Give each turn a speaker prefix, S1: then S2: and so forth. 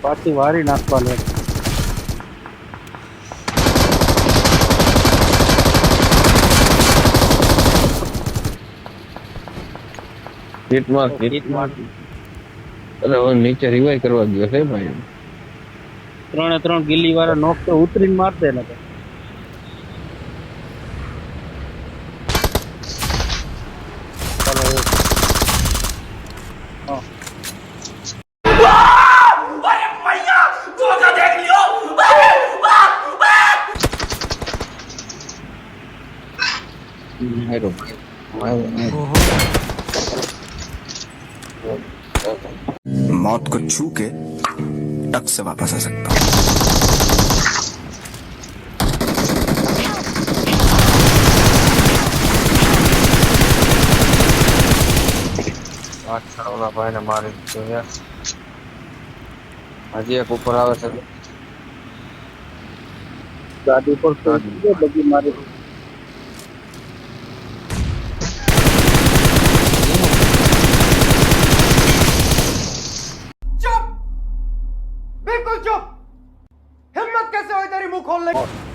S1: પાછી વારી નાખવા લે.
S2: હિટમાં અરે હવે નીચે રિવાઇવ કરવા ગયો છે ભાઈ.
S1: 3 ગિલ્લી વાળા નોક તો ઉતરીને મારતે ને.
S3: मौत को छू के टक से वापस आ सकता हूँ.
S2: પાછળ ઓલા ભાઈને મારી દીધો યાર. હજી એક ઉપર આવે છે.
S1: ગાડી પર બગી મારી.
S4: बिल्कुल चुप. हिम्मत कैसे हुई तेरी मुंह खोलने की?